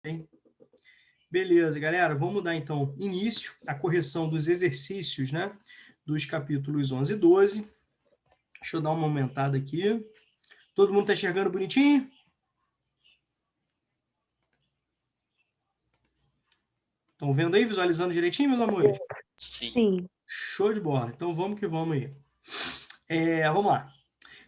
Ok? Beleza, galera, vamos dar então início à correção dos exercícios, né, dos capítulos 11 e 12. Deixa eu dar uma aumentada aqui. Todo mundo está enxergando bonitinho? Estão vendo aí, visualizando direitinho, meus amores? Sim. Show de bola. Então vamos que vamos aí. Vamos lá.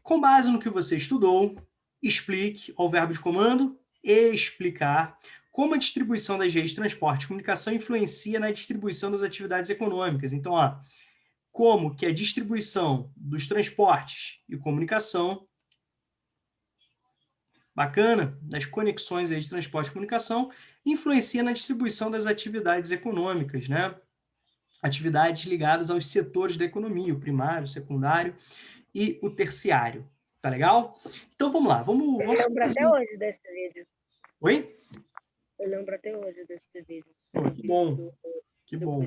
Com base no que você estudou, explique ao verbo de comando explicar como a distribuição das redes de transporte e comunicação influencia na distribuição das atividades econômicas. Então, como que a distribuição dos transportes e comunicação, bacana, das conexões aí de transporte e comunicação, influencia na distribuição das atividades econômicas, né? Atividades ligadas aos setores da economia, o primário, o secundário e o terciário. Tá legal? Então vamos lá, vamos Eu lembro fazer... até hoje desse vídeo. Oi? Eu lembro até hoje desse vídeo. Pô, que bom, que bom.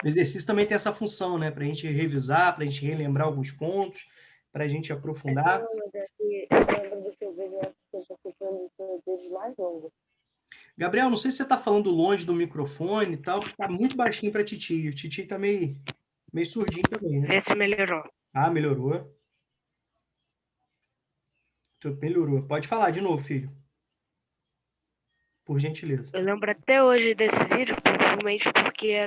O exercício também tem essa função, né? Para a gente revisar, para a gente relembrar alguns pontos, para a gente aprofundar. Não, mas é que eu lembro do seu vídeo, acho que eu estou ficando com vídeos mais longos. Gabriel, não sei se você está falando longe do microfone e tal, que está muito baixinho para a Titi. O Titi está meio surdinho também, né? Vê se melhorou. Ah, melhorou. Melhorou. Pode falar de novo, filho. Por gentileza. Eu lembro até hoje desse vídeo, provavelmente porque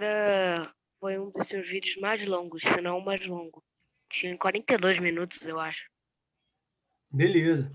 foi um dos seus vídeos mais longos, se não o mais longo. Tinha 42 minutos, eu acho. Beleza.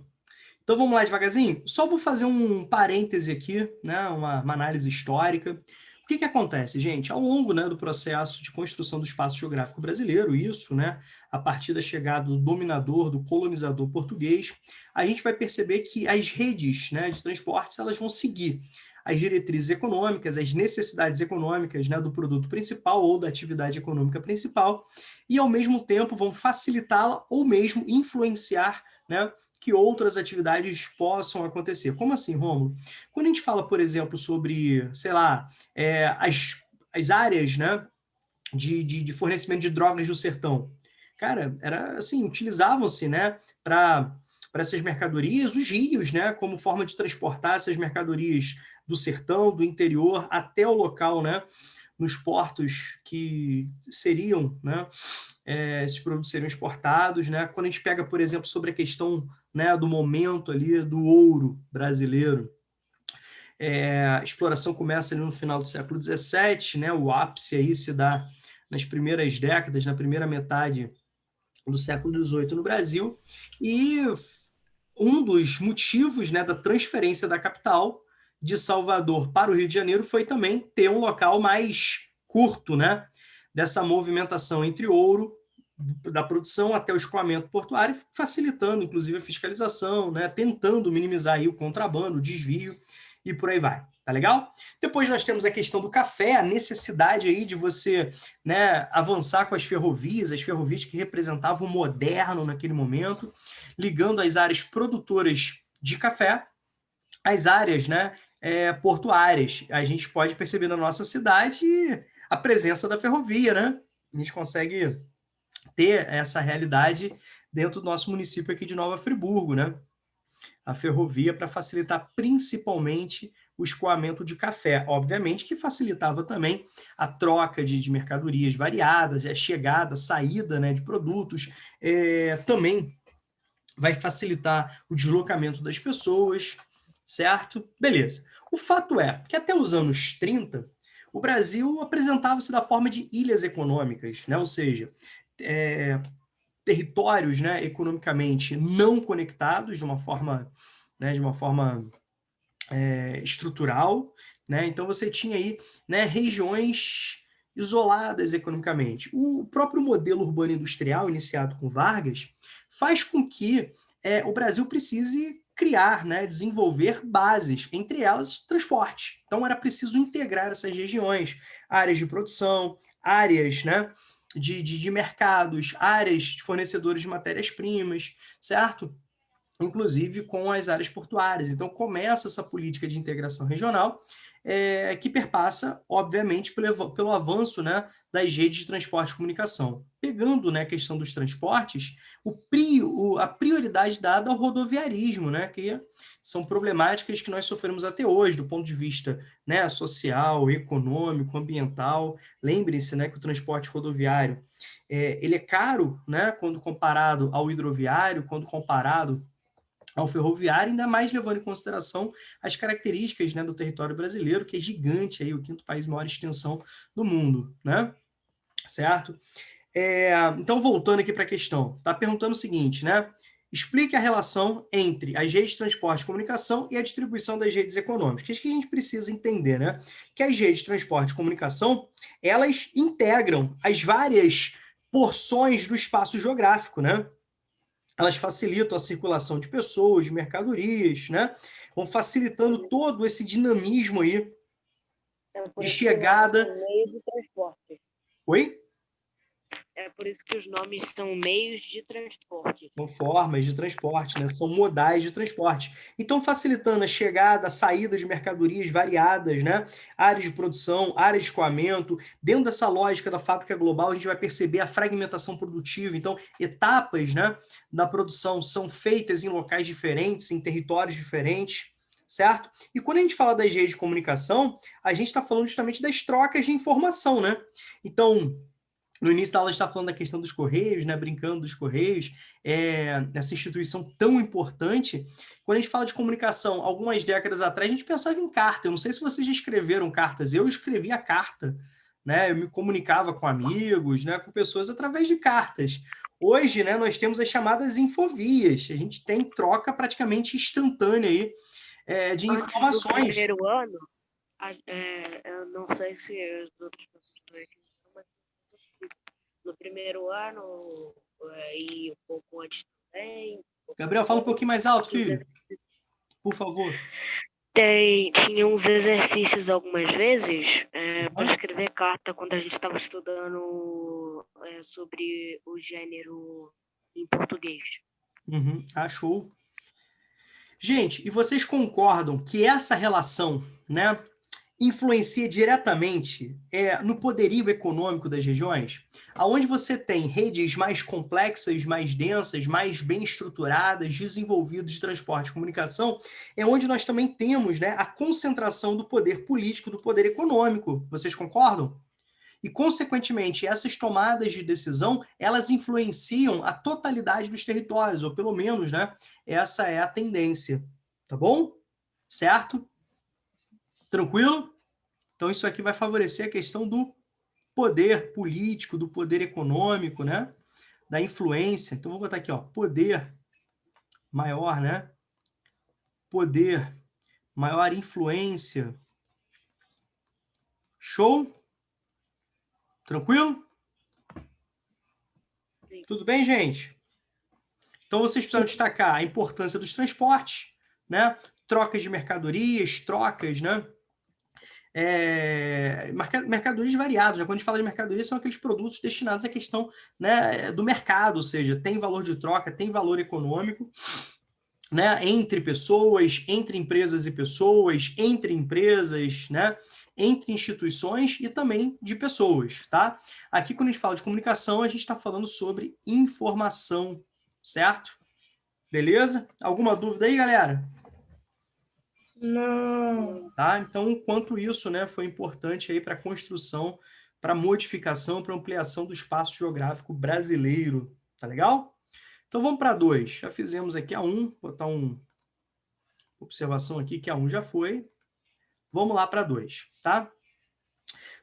Então vamos lá devagarzinho? Só vou fazer um parêntese aqui, né? Uma análise histórica. O que acontece, gente? Ao longo, né, do processo de construção do espaço geográfico brasileiro, isso, né, a partir da chegada do dominador, do colonizador português, a gente vai perceber que as redes, né, de transportes elas vão seguir as diretrizes econômicas, as necessidades econômicas, né, do produto principal ou da atividade econômica principal, e ao mesmo tempo vão facilitá-la ou mesmo influenciar, né, que outras atividades possam acontecer. Como assim, Rômulo? Quando a gente fala, por exemplo, sobre, sei lá, as áreas, né, de fornecimento de drogas do sertão, cara, era assim, utilizavam-se, né, para essas mercadorias, os rios, né, como forma de transportar essas mercadorias do sertão, do interior, até o local, né, nos portos que seriam, né, esses produtos seriam exportados, né? Quando a gente pega, por exemplo, sobre a questão, né, do momento ali do ouro brasileiro, a exploração começa ali no final do século XVII, né? O ápice aí se dá nas primeiras décadas, na primeira metade do século XVIII no Brasil, e um dos motivos, né, da transferência da capital de Salvador para o Rio de Janeiro foi também ter um local mais curto, né, dessa movimentação entre ouro, da produção até o escoamento portuário, facilitando, inclusive, a fiscalização, né, tentando minimizar aí o contrabando, o desvio e por aí vai. Tá legal? Depois nós temos a questão do café, a necessidade aí de você, né, avançar com as ferrovias que representavam o moderno naquele momento, ligando as áreas produtoras de café às áreas, né, portuárias. A gente pode perceber na nossa cidade a presença da ferrovia, né? A gente consegue ter essa realidade dentro do nosso município aqui de Nova Friburgo, né? A ferrovia para facilitar principalmente o escoamento de café, obviamente que facilitava também a troca de mercadorias variadas, a chegada, a saída, né, de produtos, também vai facilitar o deslocamento das pessoas, certo? Beleza. O fato é que até os anos 30, o Brasil apresentava-se da forma de ilhas econômicas, né? Ou seja, territórios, né, economicamente não conectados de uma forma, né, estrutural, né? Então você tinha aí, né, regiões isoladas economicamente. O próprio modelo urbano industrial iniciado com Vargas faz com que o Brasil precise criar, né, desenvolver bases, entre elas transporte. Então era preciso integrar essas regiões, áreas de produção, áreas, né, de mercados, áreas de fornecedores de matérias-primas, certo? inclusive com as áreas portuárias. Então, começa essa política de integração regional, que perpassa, obviamente, pelo avanço, né, das redes de transporte e comunicação. Pegando, né, a questão dos transportes, a prioridade dada ao rodoviarismo, né, que são problemáticas que nós sofremos até hoje, do ponto de vista, né, social, econômico, ambiental. Lembrem-se, né, que o transporte rodoviário ele é caro, né, quando comparado ao hidroviário, quando comparado ao ferroviário, ainda mais levando em consideração as características, né, do território brasileiro, que é gigante, aí, o quinto país de maior extensão do mundo, né? Certo? Então, voltando aqui para a questão, está perguntando o seguinte, né? Explique a relação entre as redes de transporte e comunicação e a distribuição das redes econômicas. Isso que a gente precisa entender, né? Que as redes de transporte e comunicação, elas integram as várias porções do espaço geográfico, né? Elas facilitam a circulação de pessoas, de mercadorias, né? Vão facilitando todo esse dinamismo aí de chegada. Meio de transporte. Oi? É por isso que os nomes são meios de transporte. São formas de transporte, né? São modais de transporte. Então, facilitando a chegada, a saída de mercadorias variadas, né? Áreas de produção, áreas de escoamento. Dentro dessa lógica da fábrica global, a gente vai perceber a fragmentação produtiva. Então, etapas, né, da produção são feitas em locais diferentes, em territórios diferentes, certo? E quando a gente fala das redes de comunicação, a gente está falando justamente das trocas de informação, né? Então, no início da aula, a gente está falando da questão dos Correios, né? Brincando dos Correios, essa instituição tão importante. Quando a gente fala de comunicação, algumas décadas atrás, a gente pensava em carta. Eu não sei se vocês já escreveram cartas, eu escrevia carta, né? Eu me comunicava com amigos, né? Com pessoas através de cartas. Hoje, né, nós temos as chamadas infovias. A gente tem troca praticamente instantânea aí, de informações. Antes do primeiro ano, eu não sei se os outros professores aqui, mas no primeiro ano e um pouco antes também. Gabriel, fala um pouquinho mais alto, filho. Por favor. Tinha uns exercícios algumas vezes para escrever carta quando a gente estava estudando sobre o gênero em português. Show. Gente, e vocês concordam que essa relação, né, influencia diretamente no poderio econômico das regiões? Aonde você tem redes mais complexas, mais densas, mais bem estruturadas, desenvolvidas de transporte e comunicação, é onde nós também temos, né, a concentração do poder político, do poder econômico. Vocês concordam? E, consequentemente, essas tomadas de decisão, elas influenciam a totalidade dos territórios, ou pelo menos, né, essa é a tendência. Tá bom? Certo? Tranquilo? Então, isso aqui vai favorecer a questão do poder político, do poder econômico, né? Da influência. Então, vou botar aqui, ó, poder maior, né? Poder, maior influência. Show? Tranquilo? Sim. Tudo bem, gente? Então, vocês precisam destacar a importância dos transportes, né? Trocas de mercadorias, trocas, né? Mercadorias variadas. Quando a gente fala de mercadorias, são aqueles produtos destinados à questão, né, do mercado, ou seja, tem valor de troca, tem valor econômico, né, entre pessoas, entre empresas e pessoas, entre empresas, né, entre instituições e também de pessoas, tá? Aqui, quando a gente fala de comunicação, a gente está falando sobre informação, certo? Beleza? Alguma dúvida aí, galera? Não. Tá? Então, enquanto isso, né, foi importante aí para a construção, para a modificação, para a ampliação do espaço geográfico brasileiro. Tá legal? Então, vamos para 2. Já fizemos aqui a 1, vou botar uma observação aqui que a 1 já foi. Vamos lá para 2, tá?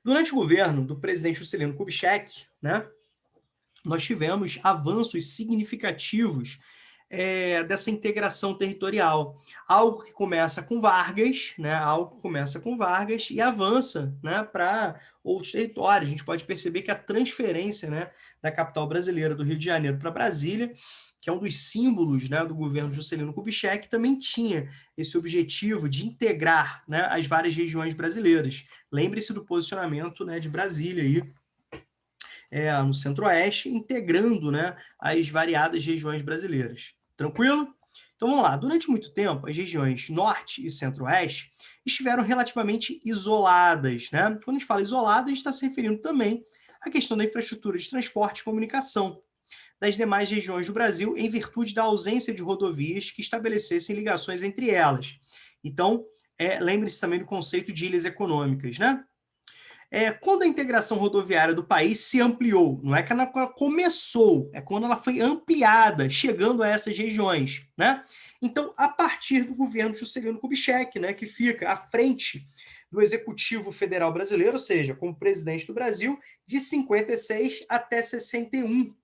Durante o governo do presidente Juscelino Kubitschek, né, nós tivemos avanços significativos dessa integração territorial. Algo que começa com Vargas, né? Algo que começa com Vargas e avança, né, para outros territórios. A gente pode perceber que a transferência, né, da capital brasileira do Rio de Janeiro para Brasília, que é um dos símbolos, né, do governo Juscelino Kubitschek, também tinha esse objetivo de integrar, né, as várias regiões brasileiras. Lembre-se do posicionamento, né, de Brasília aí, no Centro-Oeste, integrando, né, as variadas regiões brasileiras. Tranquilo? Então, vamos lá. Durante muito tempo, as regiões norte e centro-oeste estiveram relativamente isoladas, né? Quando a gente fala isolada, a gente está se referindo também à questão da infraestrutura de transporte e comunicação das demais regiões do Brasil, em virtude da ausência de rodovias que estabelecessem ligações entre elas. Então, lembre-se também do conceito de ilhas econômicas, né? Quando a integração rodoviária do país se ampliou, não é que ela começou, é quando ela foi ampliada, chegando a essas regiões, né? Então, a partir do governo Juscelino Kubitschek, né, que fica à frente do Executivo Federal Brasileiro, ou seja, como presidente do Brasil, de 56 até 61.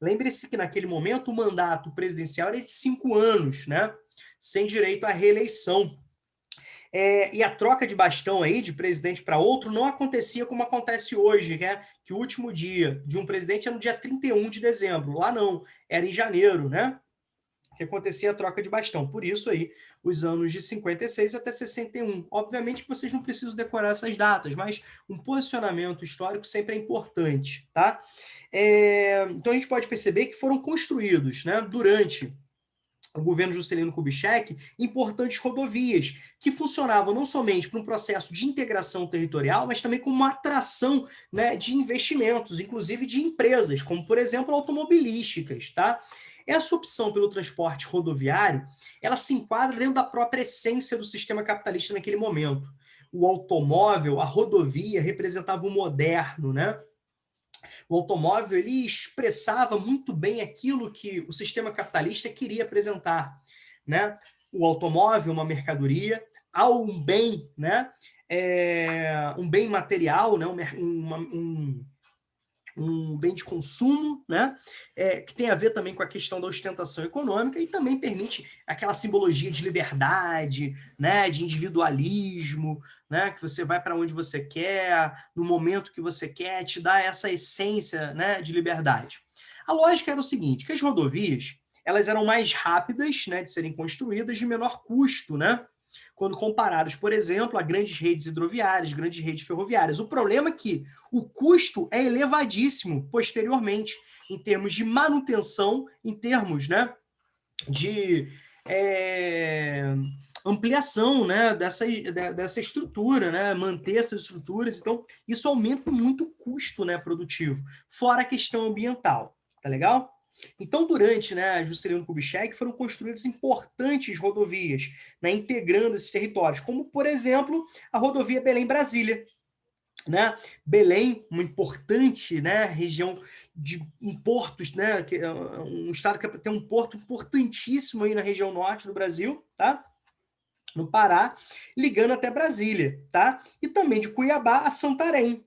Lembre-se que naquele momento o mandato presidencial era de 5 anos, né? Sem direito à reeleição. E a troca de bastão aí de presidente para outro não acontecia como acontece hoje, né? Que o último dia de um presidente é no dia 31 de dezembro. Lá não, era em janeiro, né? Que acontecia a troca de bastão. Por isso aí, os anos de 56 até 61. Obviamente que vocês não precisam decorar essas datas, mas um posicionamento histórico sempre é importante, tá? Então a gente pode perceber que foram construídos, né, durante o governo Juscelino Kubitschek, importantes rodovias, que funcionavam não somente para um processo de integração territorial, mas também como uma atração, né, de investimentos, inclusive de empresas, como, por exemplo, automobilísticas, tá? Essa opção pelo transporte rodoviário, ela se enquadra dentro da própria essência do sistema capitalista naquele momento. O automóvel, a rodovia, representava o moderno, né? O automóvel ele expressava muito bem aquilo que o sistema capitalista queria apresentar, né? O automóvel, uma mercadoria, ao um bem, né? Um bem material, né? Um bem de consumo, né? Que tem a ver também com a questão da ostentação econômica e também permite aquela simbologia de liberdade, né? De individualismo, né? Que você vai para onde você quer, no momento que você quer, te dá essa essência, né? De liberdade. A lógica era o seguinte, que as rodovias elas eram mais rápidas, né? De serem construídas, de menor custo, né? Quando comparados, por exemplo, a grandes redes hidroviárias, grandes redes ferroviárias. O problema é que o custo é elevadíssimo posteriormente, em termos de manutenção, em termos, né, de ampliação, né, dessa estrutura, né, manter essas estruturas. Então, isso aumenta muito o custo, né, produtivo, fora a questão ambiental. Tá legal? Então, durante, né, Juscelino Kubitschek, foram construídas importantes rodovias, né, integrando esses territórios, como, por exemplo, a rodovia Belém-Brasília. Né? Belém, uma importante, né, região de portos, né, um estado que tem um porto importantíssimo aí na região norte do Brasil, tá? No Pará, ligando até Brasília, tá? E também de Cuiabá a Santarém,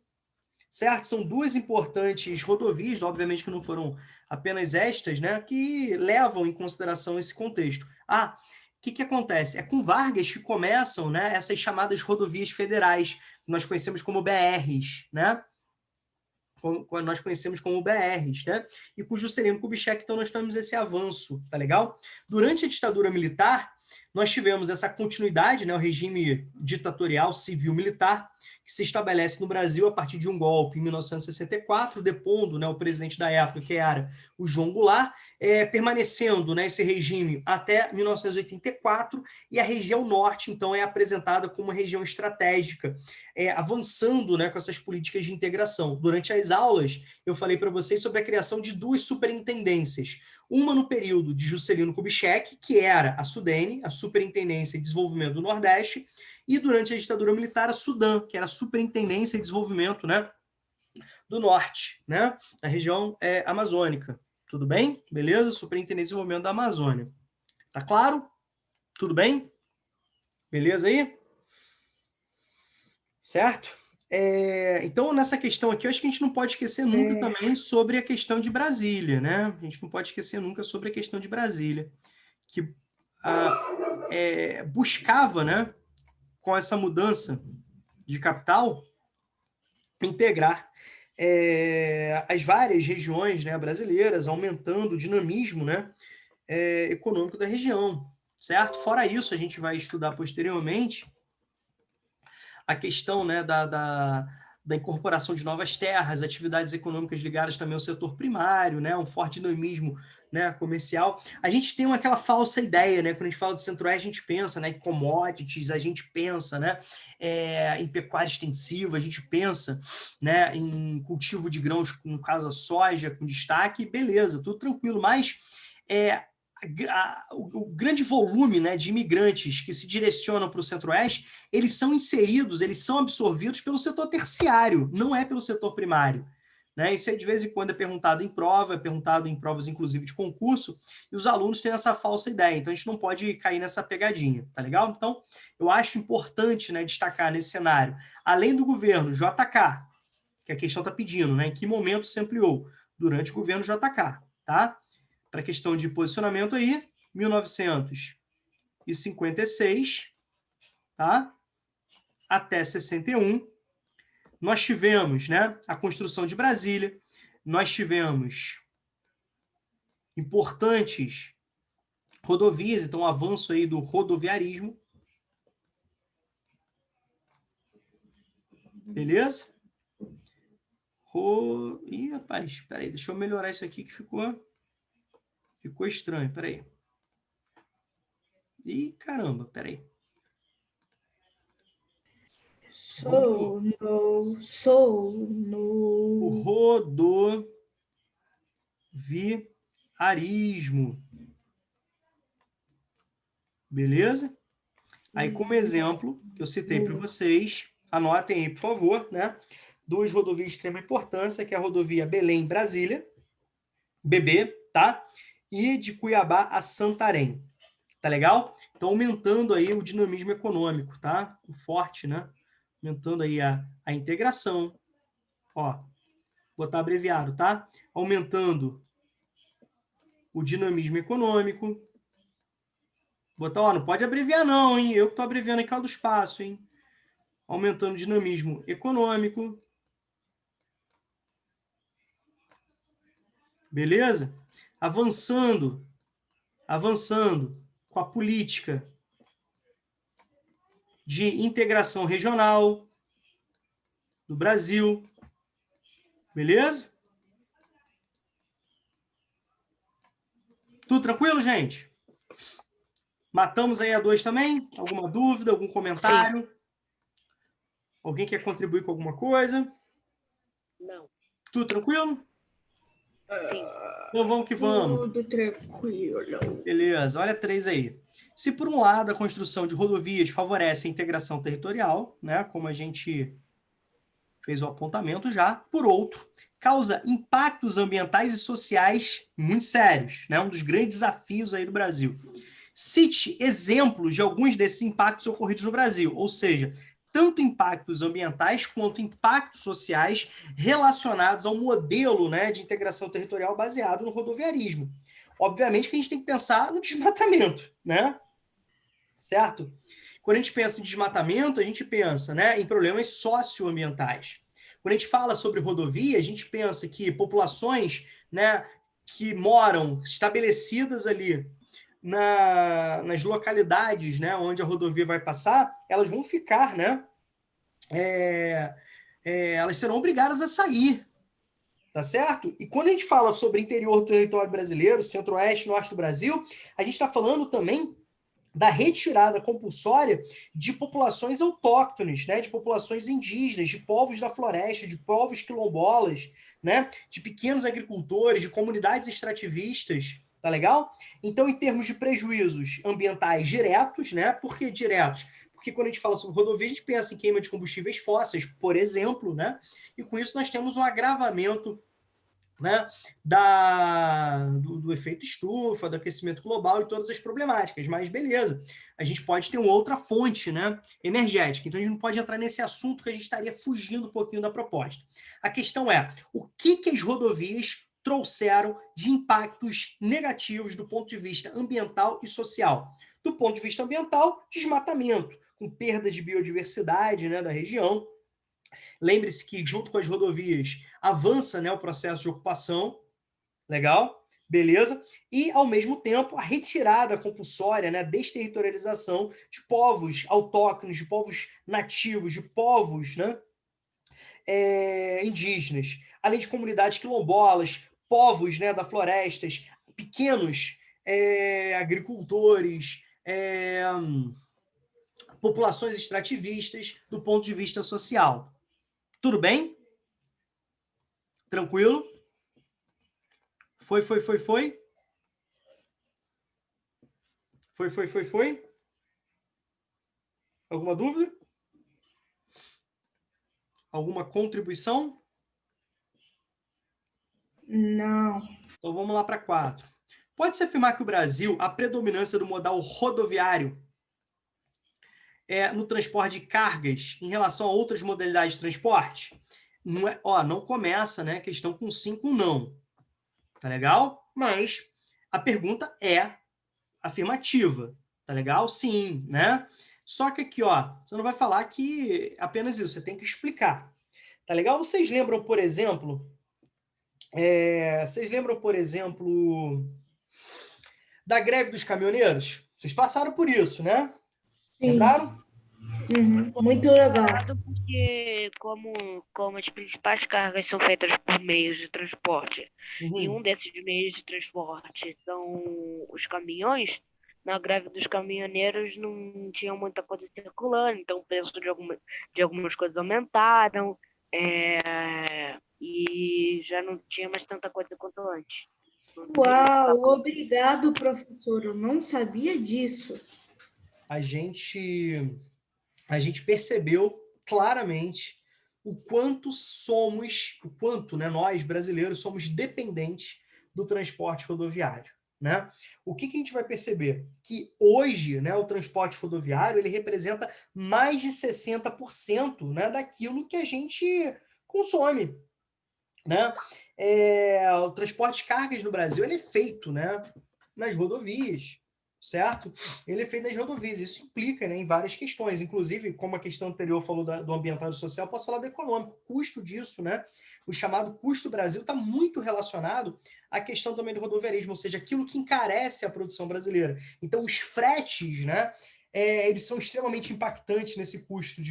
certo? São duas importantes rodovias, obviamente que não foram apenas estas, né, que levam em consideração esse contexto. O que acontece? É com Vargas que começam, né, essas chamadas rodovias federais, que nós conhecemos como BRs, né? Nós conhecemos como BRs, né? E com Juscelino Kubitschek, então, nós temos esse avanço, tá legal? Durante a ditadura militar, nós tivemos essa continuidade, né, o regime ditatorial civil-militar, que se estabelece no Brasil a partir de um golpe em 1964, depondo, né, o presidente da época, que era o João Goulart, permanecendo, né, esse regime até 1984, e a região norte, então, é apresentada como uma região estratégica, avançando, né, com essas políticas de integração. Durante as aulas, eu falei para vocês sobre a criação de duas superintendências, uma no período de Juscelino Kubitschek, que era a SUDENE, a Superintendência de Desenvolvimento do Nordeste, e durante a ditadura militar, a SUDAN, que era a Superintendência de Desenvolvimento, né, do Norte, né, na região amazônica. Tudo bem? Beleza? Superintendência de Desenvolvimento da Amazônia. Tá claro? Tudo bem? Beleza aí? Certo? Então, nessa questão aqui, eu acho que a gente não pode esquecer nunca também sobre a questão de Brasília, né? A gente não pode esquecer nunca sobre a questão de Brasília, que buscava, né, com essa mudança de capital, integrar as várias regiões, né, brasileiras, aumentando o dinamismo, né, econômico da região, certo? Fora isso, a gente vai estudar posteriormente a questão, né, da incorporação de novas terras, atividades econômicas ligadas também ao setor primário, né, um forte dinamismo, né, comercial. A gente tem aquela falsa ideia, né, quando a gente fala do Centro-Oeste, a gente pensa, né, em commodities, a gente pensa, né, em pecuária extensiva, a gente pensa, né, em cultivo de grãos, no caso a soja, com destaque, beleza, tudo tranquilo, mas o grande volume, né, de imigrantes que se direcionam para o Centro-Oeste, eles são inseridos, eles são absorvidos pelo setor terciário, não é pelo setor primário. Né? Isso aí, de vez em quando, é perguntado em prova, é perguntado em provas, inclusive, de concurso, e os alunos têm essa falsa ideia, então a gente não pode cair nessa pegadinha, tá legal? Então, eu acho importante, né, destacar nesse cenário, além do governo JK, que a questão está pedindo, né, em que momento se ampliou? Durante o governo JK, tá? Para a questão de posicionamento aí, 1956, tá? Até 61, nós tivemos, né, a construção de Brasília, nós tivemos importantes rodovias, então o avanço aí do rodoviarismo. Beleza? Ih, rapaz, espera aí, deixa eu melhorar isso aqui que ficou estranho, espera aí. Ih, caramba, espera aí. O rodoviarismo. Beleza? Aí, como exemplo, que eu citei para vocês, anotem aí, por favor, né? Duas rodovias de extrema importância, que é a rodovia Belém-Brasília, BB, tá? E de Cuiabá a Santarém. Tá legal? Então, aumentando aí o dinamismo econômico, tá? O forte, né? Aumentando aí a integração. Ó, vou botar abreviado, tá? Aumentando o dinamismo econômico. Botar, ó, não pode abreviar não, hein? Eu que tô abreviando em cada espaço, hein? Aumentando o dinamismo econômico. Beleza? Avançando com a política de integração regional do Brasil. Beleza? Tudo tranquilo, gente? Matamos aí a 2 também? Alguma dúvida, algum comentário? Sim. Alguém quer contribuir com alguma coisa? Não. Tudo tranquilo? Sim. Então vamos que vamos. Tudo tranquilo. Beleza, olha 3 aí. Se por um lado a construção de rodovias favorece a integração territorial, né, como a gente fez o apontamento já, por outro, causa impactos ambientais e sociais muito sérios, né, um dos grandes desafios aí do Brasil. Cite exemplos de alguns desses impactos ocorridos no Brasil, ou seja, tanto impactos ambientais quanto impactos sociais relacionados ao modelo, né, de integração territorial baseado no rodoviarismo. Obviamente que a gente tem que pensar no desmatamento, né? Certo? Quando a gente pensa em desmatamento, a gente pensa, né, em problemas socioambientais. Quando a gente fala sobre rodovia, a gente pensa que populações, né, que moram estabelecidas ali nas localidades, né, onde a rodovia vai passar, elas vão ficar, né, elas serão obrigadas a sair, tá certo? E quando a gente fala sobre interior do território brasileiro, centro-oeste, norte do Brasil, a gente está falando também da retirada compulsória de populações autóctones, né, de populações indígenas, de povos da floresta, de povos quilombolas, né, de pequenos agricultores, de comunidades extrativistas, tá legal? Então, em termos de prejuízos ambientais diretos, né, por que diretos? Porque quando a gente fala sobre rodovia, a gente pensa em queima de combustíveis fósseis, por exemplo, né, e com isso nós temos um agravamento, né, do efeito estufa, do aquecimento global e todas as problemáticas, mas beleza, a gente pode ter uma outra fonte, né, energética, então a gente não pode entrar nesse assunto que a gente estaria fugindo um pouquinho da proposta. A questão é, o que as rodovias trouxeram de impactos negativos do ponto de vista ambiental e social? Do ponto de vista ambiental, desmatamento, com perda de biodiversidade, né, da região. Lembre-se que, junto com as rodovias, avança, né, o processo de ocupação, legal? Beleza? E, ao mesmo tempo, a retirada compulsória, né, a desterritorialização de povos autóctones, de povos nativos, de povos, né, indígenas, além de comunidades quilombolas, povos, né, da florestas, pequenos agricultores, populações extrativistas do ponto de vista social. Tudo bem? Tranquilo? Foi? Foi? Alguma dúvida? Alguma contribuição? Não. Então vamos lá para 4. Pode-se afirmar que o Brasil, a predominância do modal rodoviário no transporte de cargas em relação a outras modalidades de transporte? Não começa, né, questão com 5 não. Tá legal? Mas a pergunta é afirmativa. Tá legal? Sim, né? Só que aqui, você não vai falar que apenas isso, você tem que explicar. Tá legal? Vocês lembram, por exemplo, da greve dos caminhoneiros? Vocês passaram por isso, né? Sim. Lembraram? Muito legal. Porque como as principais cargas são feitas por meios de transporte, e um desses meios de transporte são os caminhões, na greve dos caminhoneiros não tinha muita coisa circulando, então o preço de algumas coisas aumentaram, e já não tinha mais tanta coisa quanto antes. Uau, obrigado, professor. Eu não sabia disso. A gente percebeu claramente o quanto né, nós brasileiros somos dependentes do transporte rodoviário, né? O que a gente vai perceber? Que hoje, né, o transporte rodoviário ele representa mais de 60%, né, daquilo que a gente consome, né? O transporte de cargas no Brasil ele é feito, né, nas rodovias, certo? Ele é feito nas rodovias. Isso implica, né, em várias questões. Inclusive, como a questão anterior falou do ambiental e social, posso falar do econômico. O custo disso, né? O chamado custo Brasil está muito relacionado à questão também do rodoviarismo, ou seja, aquilo que encarece a produção brasileira. Então, os fretes, né? Eles são extremamente impactantes nesse custo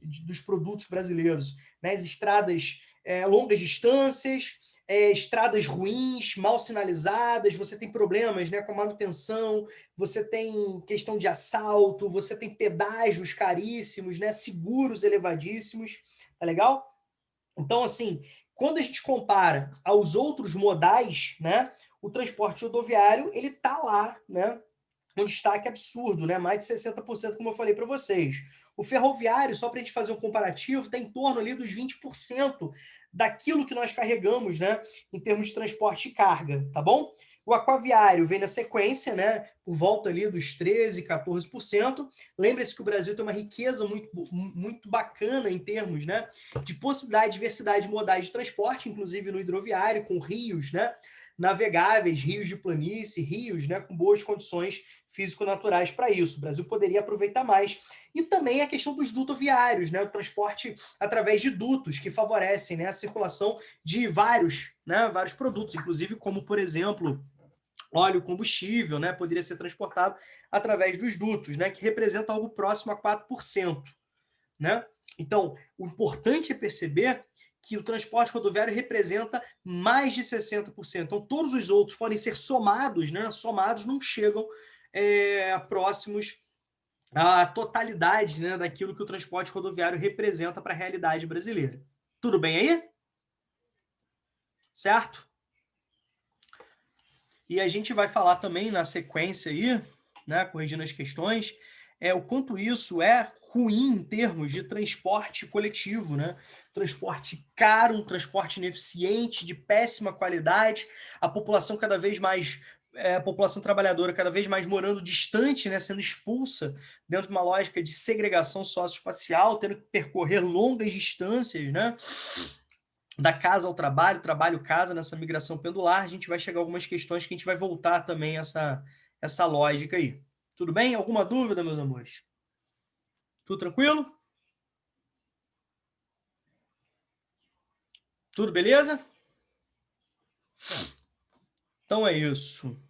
dos produtos brasileiros. Né? As estradas longas distâncias, estradas ruins, mal sinalizadas, você tem problemas, né, com manutenção, você tem questão de assalto, você tem pedágios caríssimos, né, seguros elevadíssimos, tá legal? Então, assim, quando a gente compara aos outros modais, né, o transporte rodoviário, ele tá lá, né, um destaque absurdo, né, mais de 60%, como eu falei para vocês. O ferroviário, só para a gente fazer um comparativo, está em torno ali dos 20% daquilo que nós carregamos, né, em termos de transporte e carga, tá bom? O aquaviário vem na sequência, né, por volta ali dos 13%, 14%. Lembre-se que o Brasil tem uma riqueza muito bacana em termos, né, de possibilidade, diversidade de modais de transporte, inclusive no hidroviário, com rios, né, navegáveis, rios de planície, rios, né, com boas condições físico-naturais para isso. O Brasil poderia aproveitar mais. E também a questão dos dutoviários, né, o transporte através de dutos, que favorecem, né, a circulação de vários produtos, inclusive como, por exemplo, óleo combustível, né, poderia ser transportado através dos dutos, né, que representa algo próximo a 4%. Né? Então, o importante é perceber que o transporte rodoviário representa mais de 60%. Então, todos os outros podem ser somados, né? Somados não chegam próximos à totalidade, né, daquilo que o transporte rodoviário representa para a realidade brasileira. Tudo bem aí? Certo? E a gente vai falar também na sequência aí, né, corrigindo as questões, o quanto isso é ruim em termos de transporte coletivo, né? Transporte caro, um transporte ineficiente, de péssima qualidade, a população cada vez mais, a população trabalhadora cada vez mais morando distante, né, sendo expulsa dentro de uma lógica de segregação socioespacial, tendo que percorrer longas distâncias, né? Da casa ao trabalho, trabalho-casa, nessa migração pendular, a gente vai chegar a algumas questões que a gente vai voltar também essa lógica aí. Tudo bem? Alguma dúvida, meus amores? Tudo tranquilo? Tudo beleza? Então é isso.